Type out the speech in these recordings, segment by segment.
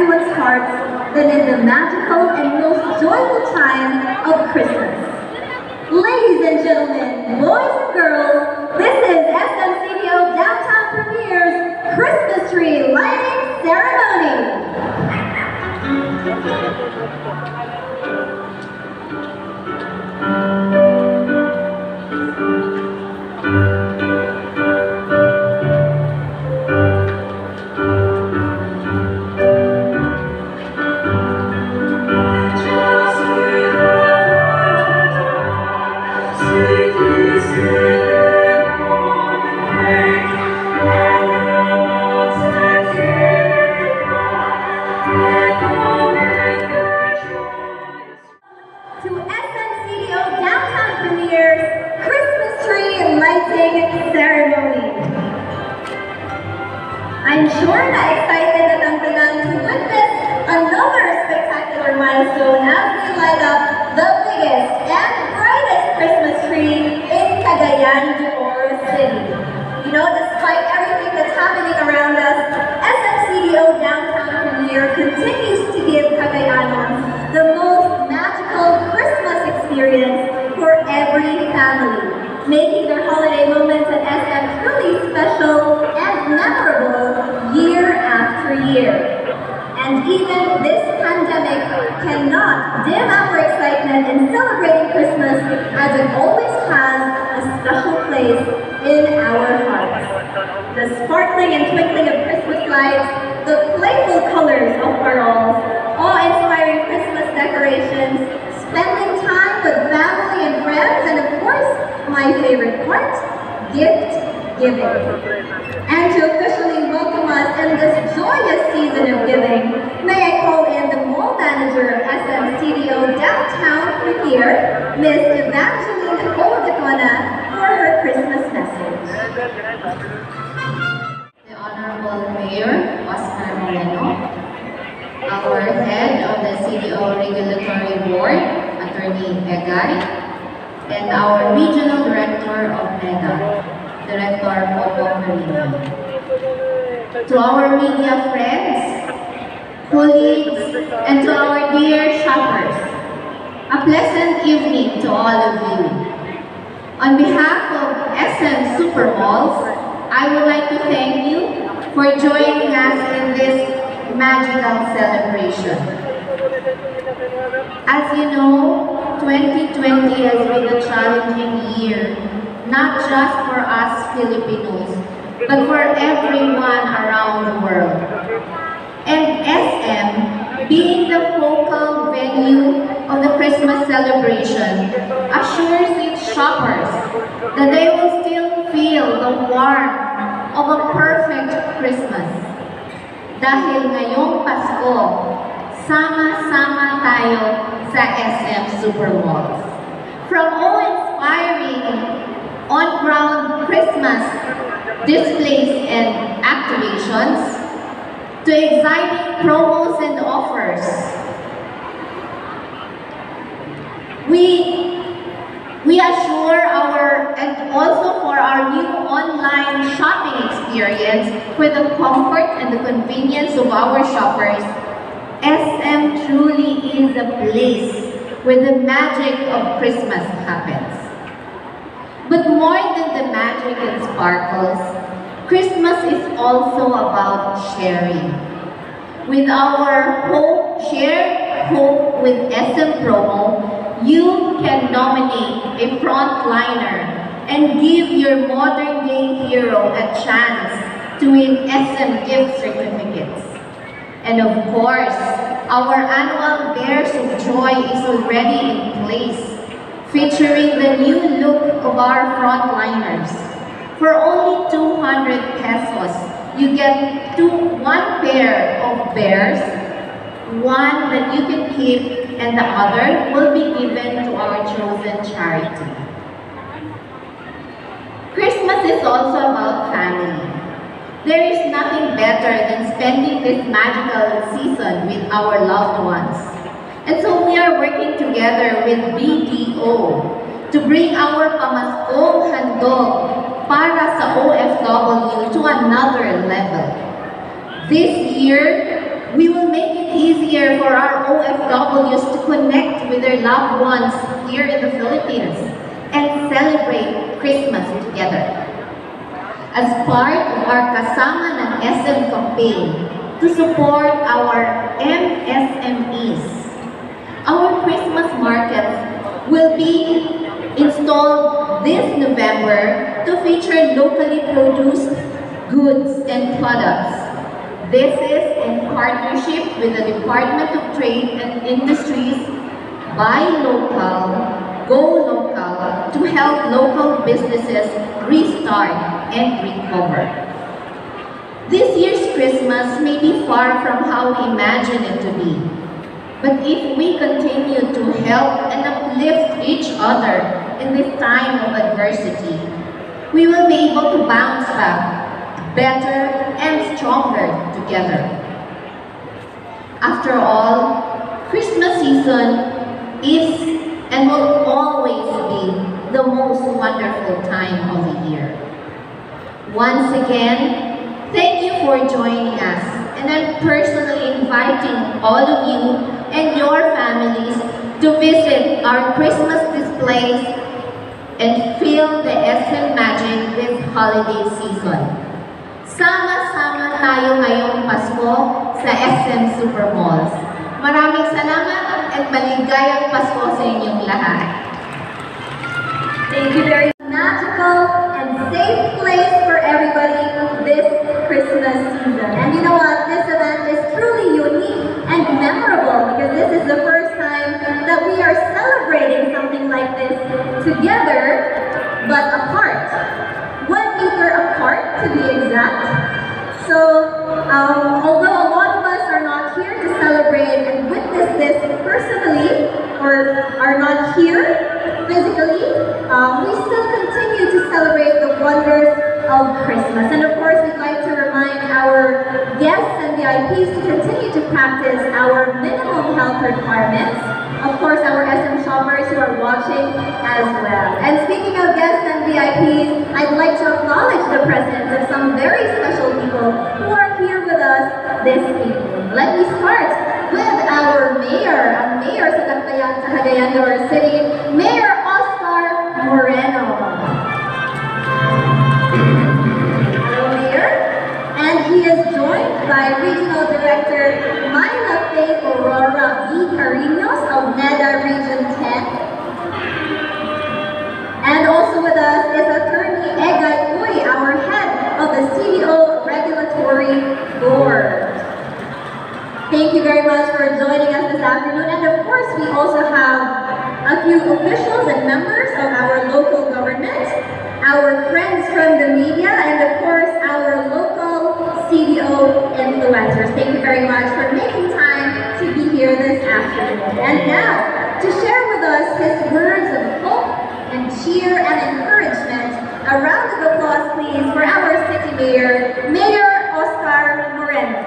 everyone's hearts than in the magical and most joyful time of Christmas. Ladies and gentlemen, boys and girls, this is SMCDO Downtown Premier's Christmas Tree Lighting Ceremony. I'm sure na excited na tangtanan to witness another spectacular milestone as we light up the biggest and brightest Christmas tree in Cagayan de Oro City. You know, despite everything that's happening around us, SMCDO Downtown Premier continues to give Cagayanons the most magical Christmas experience for every family, making their holiday moments at SM truly special and memorable year after year. And even this pandemic cannot dim our excitement in celebrating Christmas, as it always has a special place in our hearts. The sparkling and twinkling of Christmas lights, the playful colors of paroles, awe-inspiring Christmas decorations, spending time with family and friends, and of course, my favorite part, gift giving. And to officially welcome us in this joyous season of giving, may I call in the mall manager of SMCDO Downtown Premier, Ms. Evangeline Odecona, for her Christmas message. The Honorable Mayor, Oscar Moreno, our head of the CDO Regulatory Board, Attorney Egay, and our Regional Director of MEDA, Director Popo Carino. To our media friends, colleagues, and to our dear shoppers, a pleasant evening to all of you. On behalf of SM Supermalls, I would like to thank you for joining us in this magical celebration. As you know, 2020 has been a challenging year, not just for us Filipinos, but for everyone around the world. And SM, being the focal venue of the Christmas celebration, assures its shoppers that they will still feel the warmth of a perfect Christmas. Dahil ngayong Pasko, sama-sama tayo sa SM Supermalls. From awe-inspiring on-ground Christmas displays and activations, to exciting promos and offers, we assure and also for our new online shopping experience, for the comfort and the convenience of our shoppers, SM truly is a place where the magic of Christmas happens. But more than the magic and sparkles, Christmas is also about sharing. With our Share Hope with SM promo, you can nominate a frontliner and give your modern day hero a chance to win SM gift certificates. And of course, our annual Bears of Joy is already in place, featuring the new look of our frontliners. For only 200 pesos, you get one pair of bears, one that you can keep, and the other will be given to our chosen charity. Christmas is also about family. There is nothing better than spending this magical season with our loved ones. And so we are working together with BDO to bring our pamaskong handog para sa OFW to another level. This year, we will make it easier for our OFWs to connect with their loved ones here in the Philippines and celebrate Christmas together. As part of our Kasama ng SM campaign to support our MSMEs, our Christmas markets will be installed this November to feature locally produced goods and products. This is in partnership with the Department of Trade and Industries, Buy Local, Go Local, to help local businesses restart and recover. This year's Christmas may be far from how we imagine it to be. But if we continue to help and uplift each other in this time of adversity, we will be able to bounce back better and stronger together. After all, Christmas season is and will always be the most wonderful time of the year. Once again, thank you for joining us, and I'm personally inviting all of you and your families to visit our Christmas displays and feel the SM magic this holiday season. Sama-sama tayo ngayong Pasko sa SM Supermalls. Maraming salamat at maligayang Pasko sa inyong lahat. Thank you very much. Magical and safe place for everybody this Christmas season. And you know what? This event is truly unique and memorable because this is the first time that we are celebrating something like this together, but apart. 1 meter apart to be exact. So, although a lot of us are not here to celebrate and witness this personally, or are not here physically, we still continue to celebrate the wonders of Christmas. And of course, we'd like to remind our guests and VIPs to continue to practice our minimum health requirements. Of course, our SM shoppers who are watching as well. And speaking of guests and VIPs, I'd like to acknowledge the presence of some very special people who are here with us this evening. Let me start with our mayor, ang mayor sa Cagayan de Oro City, Mayor Oscar Moreno. Hello, Mayor. And he is joined by Regional Director Myla Faye Aurora V. Carinos of NEDA Region 10. And also with us is Attorney Egay Uy, our head of the CDO Regulatory Board. Thank you very much for joining us this afternoon. And of course, we also have a few officials and members of our local government, our friends from the media, and of course, our local CDO influencers. Thank you very much for making time to be here this afternoon. And now, to share with us his words of hope and cheer and encouragement, a round of applause please for our city mayor, Mayor Oscar Moreno.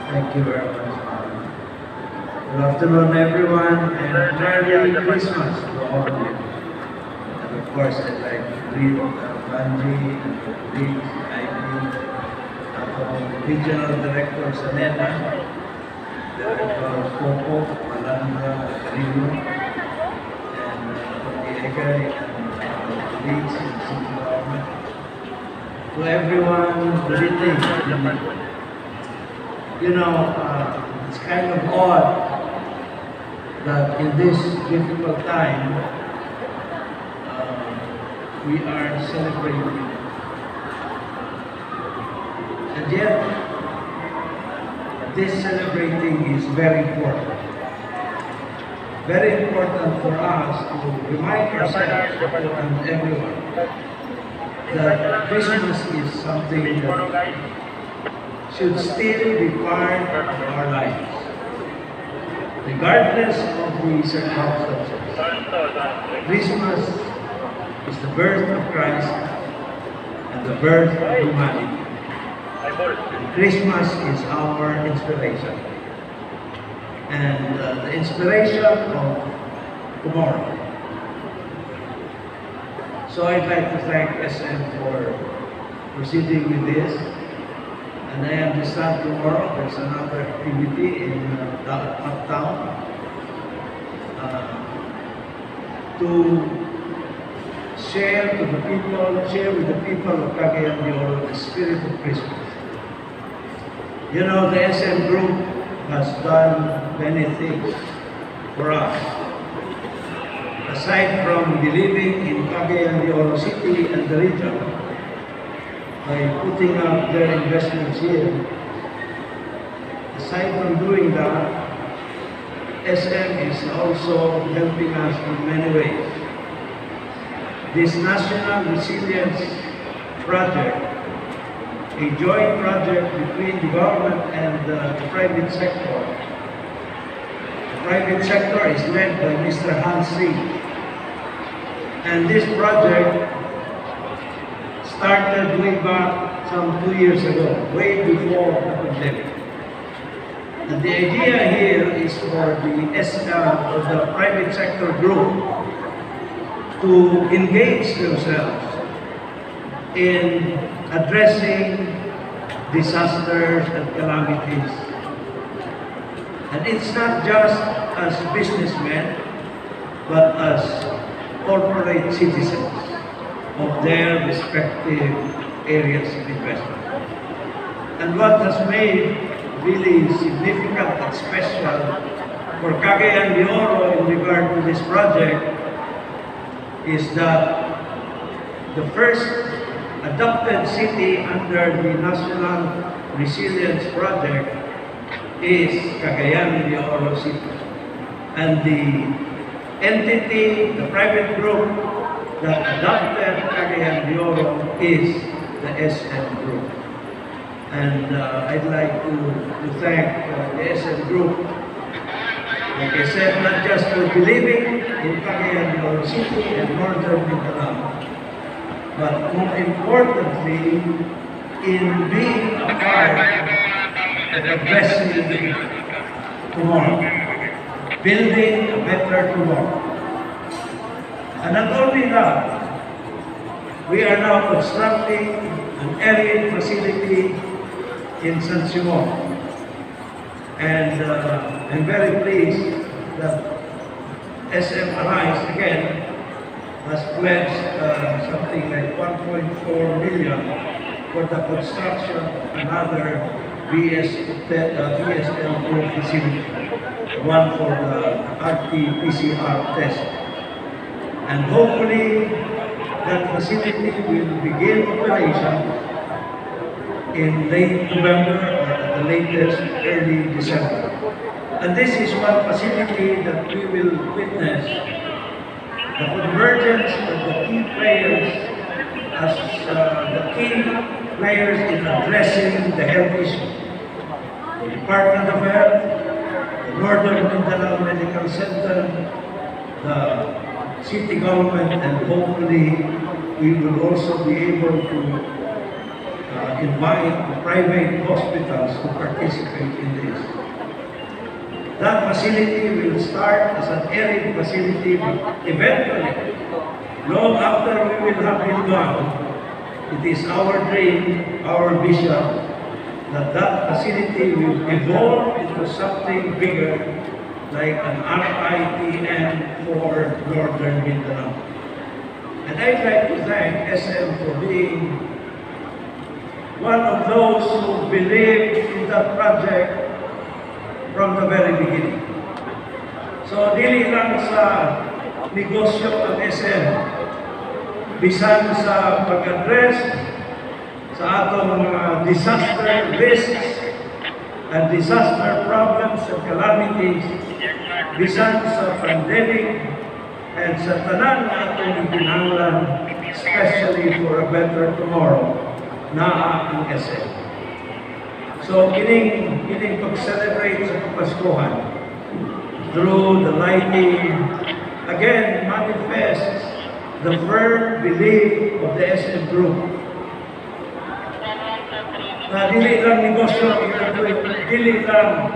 Thank you very much. Good afternoon, everyone, and Merry Christmas to all of you. And of course, I'd like to greet Banji, Lee, Ivy, Regional Director sa NEDA, Director Popo, Malanda, Carino, and Egay, and Leeds, and City Government. To everyone, good evening. You know, it's kind of odd that in this difficult time, we are celebrating. And yet, this celebrating is very important. Very important for us to remind ourselves and everyone that Christmas is something that should still be part of our lives, regardless of the circumstances. Christmas is the birth of Christ and the birth of humanity. And Christmas is our inspiration. And the inspiration of tomorrow. So I'd like to thank SM for proceeding with this. And I understand tomorrow there's another activity in uptown to share with the people of Cagayan de Oro the spirit of Christmas. You know, the SM Group has done many things for us. Aside from believing in Cagayan de Oro City and the region, by putting up their investments here, aside from doing that, SM is also helping us in many ways. This National Resilience Project, a joint project between the government and the private sector. The private sector is led by Mr. Hans Lee. And this project started way back some 2 years ago, way before the pandemic. And the idea here is for the private sector group to engage themselves in addressing disasters and calamities. And it's not just as businessmen, but as corporate citizens of their respective areas of investment. And what has made really significant and special for Cagayan de Oro in regard to this project is that the first adopted city under the National Resilience Project is Cagayan de Oro City. And the entity, the private group that adopted Cagayan de Oro is the SM Group. And I'd like to thank the SM Group, like I said, not just for believing in Cagayan de Oro City and Northern Mindanao, but more importantly, in being a part of addressing tomorrow, building a better tomorrow. And not only that, we are now constructing an aerial facility in San Simon. And I'm very pleased that SM Arise again has pledged something like 1.4 million for the construction of another VSL Group facility, one for the RT-PCR test. And hopefully that facility will begin operation in late November or at the latest early December. And this is one facility that we will witness the convergence of the key players as the key players in addressing the health issue. The Department of Health, the Northern Mindanao Medical Center, the city government, and hopefully we will also be able to invite the private hospitals to participate in this. That facility will start as an aerial facility, but eventually, long after we will have been gone, it is our dream, our vision, that that facility will evolve into something bigger, like an RITM for Northern Mindanao. And I'd like to thank SM for being one of those who believed in that project from the very beginning. So, dili lang sa negosyo ng SM, bisan sa pag-address sa atong mga disaster risks and disaster problems and calamities, bisan sa pandemic and sa tanan na atong ginahanglan, especially for a better tomorrow, naa ang SM. So, kining pag-celebrate sa Kapaskuhan, through the lighting, again, manifests the firm belief of the SM Group. Na dili lang negosyo, dili lang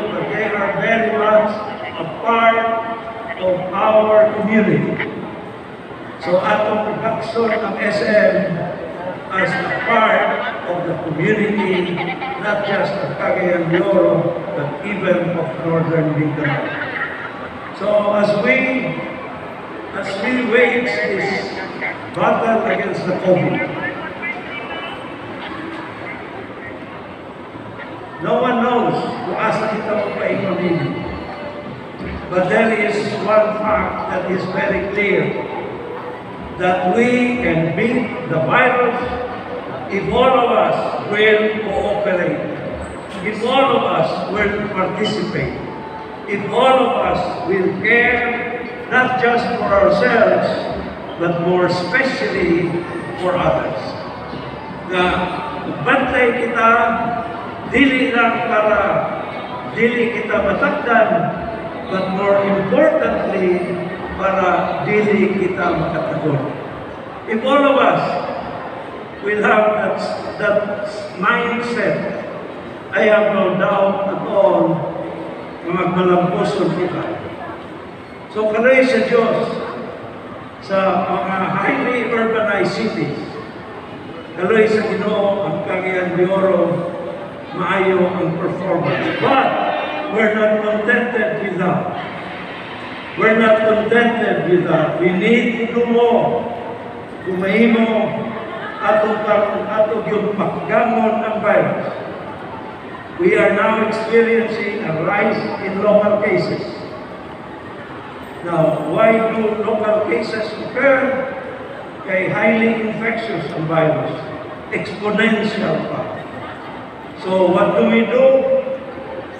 but they are very much a part of our community. So atong pag-aksyon ng SM as a part of the community, not just of Cagayan de Oro, but even of Northern Mindanao. So as we wage this battle against the COVID, no one knows kung asa kita magpaingon nini. But there is one fact that is very clear, that we can beat the virus if all of us will cooperate, if all of us will participate, if all of us will care not just for ourselves, but more especially for others. Na bantay kita, dili lang para dili kita matakdan, but more importantly, para dili kita makatagon. If all of us will have that mindset, I have no doubt at all na magmalamposon kita. So kanay sa Diyos, sa mga highly urbanized cities, kanay sa Ginoo ang Cagayan de Oro, maayo ang performance. But we're not contented with that. We're not contented with that. We need to do more. Kumahimo atong yung paggamon ng virus. We are now experiencing a rise in local cases. Now, why do local cases occur? Kay highly infectious ang virus. Exponential pa. So, what do we do?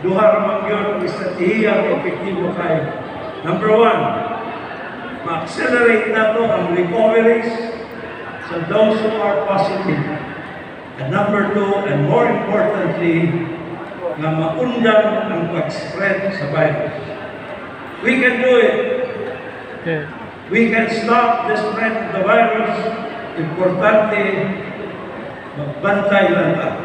Duha ramang yun ang estratehiya ng epektibo kayo. Number one, ma-accelerate na to ang recoveries sa those who are positive. And number two, and more importantly, na maundan ang pag-spread sa virus. We can do it. Okay. We can stop the spread of the virus. Importante, magbantay lang ta.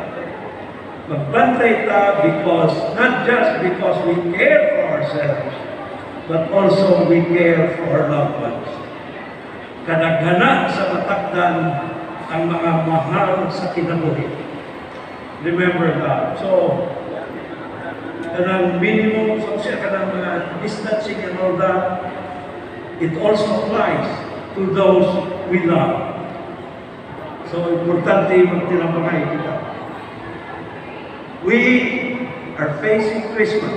Magbantay ta because, not just because we care for ourselves, but also we care for our loved ones. Kadaghana sa matakdan ang mga mahal sa kinabuhi. Remember that. So, kanang minimum social, kanang distancing and all that, it also applies to those we love. So, importante magtinabangay kita. We are facing Christmas.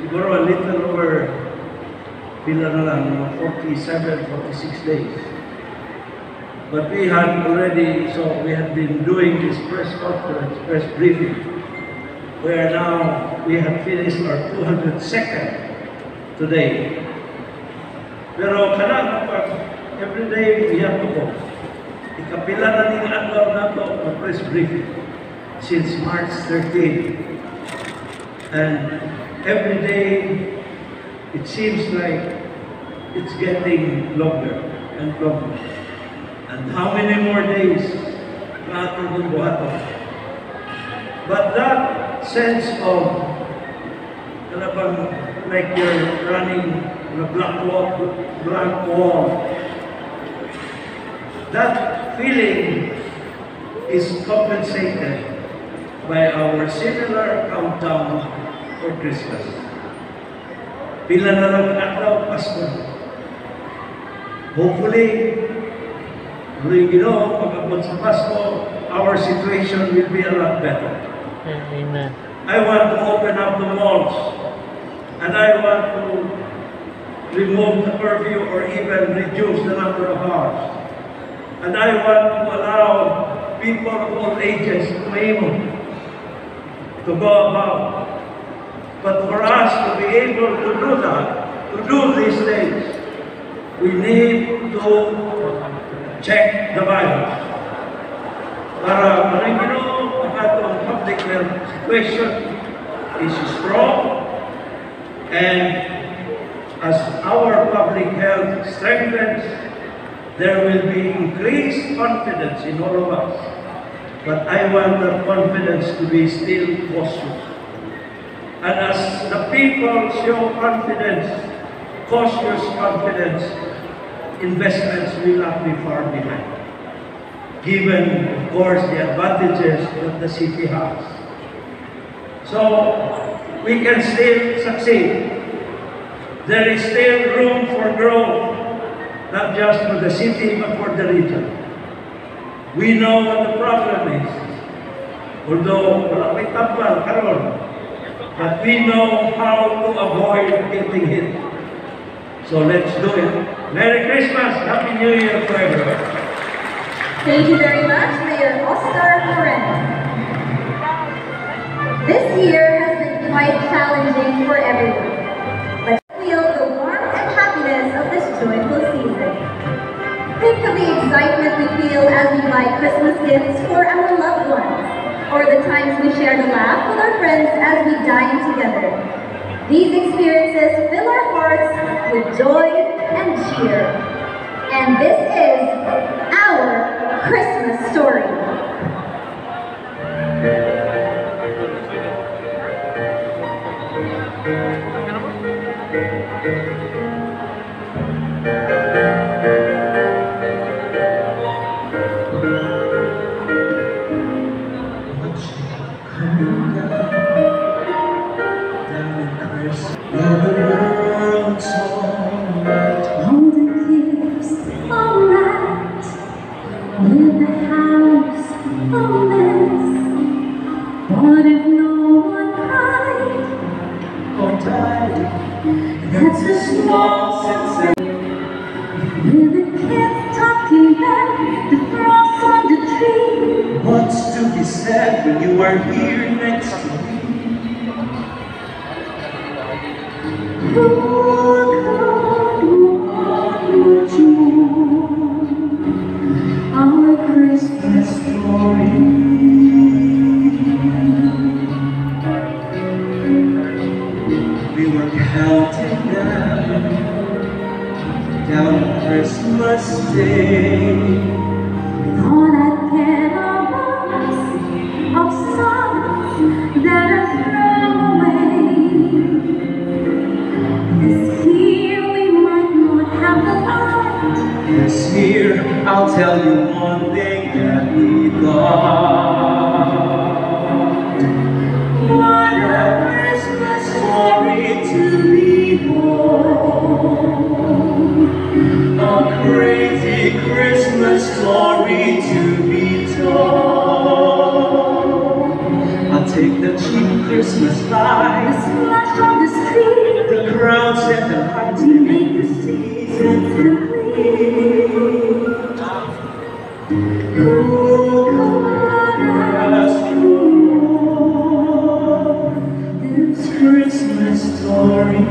Siguro a little over, pila na lang, 47, 46 days. But we had already, so we had been doing this press conference, press briefing. We have finished our 202nd today. Pero kanang pag every day we have to go. Ikapila na ning adlaw nato ang press briefing since March 13. And every day it seems like it's getting longer and longer. And how many more days natin yung buhaton? But that sense of like you're running on a blank wall, that feeling is compensated by our similar countdown for Christmas. Pila na lang adlaw Pasko. Hopefully, pag-abot sa Pasko, our situation will be a lot better. Amen. I want to open up the malls, and I want to remove the curfew or even reduce the number of hours. And I want to allow people of all ages to go about. But for us to be able to do that, to do these things, we need to check the virus. Para maningino ang atong public health situation is strong, and as our public health strengthens, there will be increased confidence in all of us. But I want that confidence to be still cautious. And as the people show confidence, cautious confidence, investments will not be far behind. Given, of course, the advantages that the city has. So, we can still succeed. There is still room for growth, not just for the city, but for the region. We know what the problem is. Although, wala may tambal, karon. But we know how to avoid getting hit. So let's do it. Merry Christmas! Happy New Year to everyone! Thank you very much, Mayor Oscar Moreno. This year has been quite challenging for everyone, but feel the warmth and happiness of this joyful season. Think of the excitement we feel as we buy Christmas gifts for our loved ones, or the times we share the laugh with our friends as we dine together. These experiences fill our hearts with joy and cheer. And this is our Christmas story. That's a small sense with the kids talking about the frost on the tree. What's to be said when you are here next to me? Who could want much more? Our Christmas story. We were counting down Christmas Day. Thought I'd get a box of songs that I throw away. This year we might not have the light. This year I'll tell you one thing that we got. What a Christmas story to be told. A crazy Christmas story to be told. I'll take the cheap Christmas lights, the splash on the street, the crowds and the lights to make the season complete. Who could ask for this Christmas story?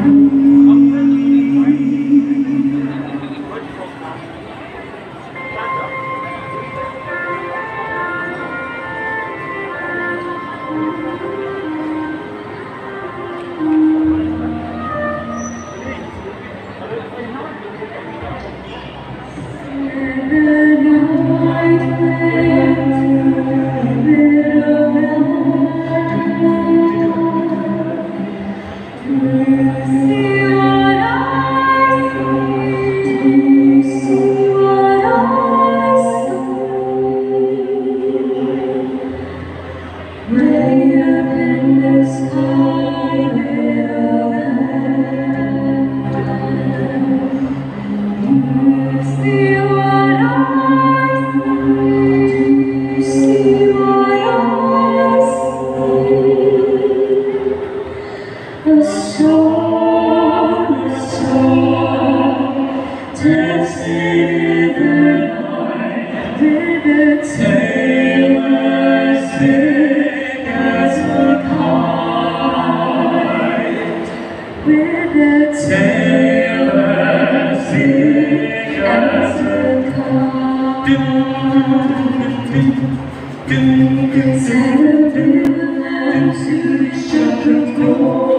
Shepherd's boy.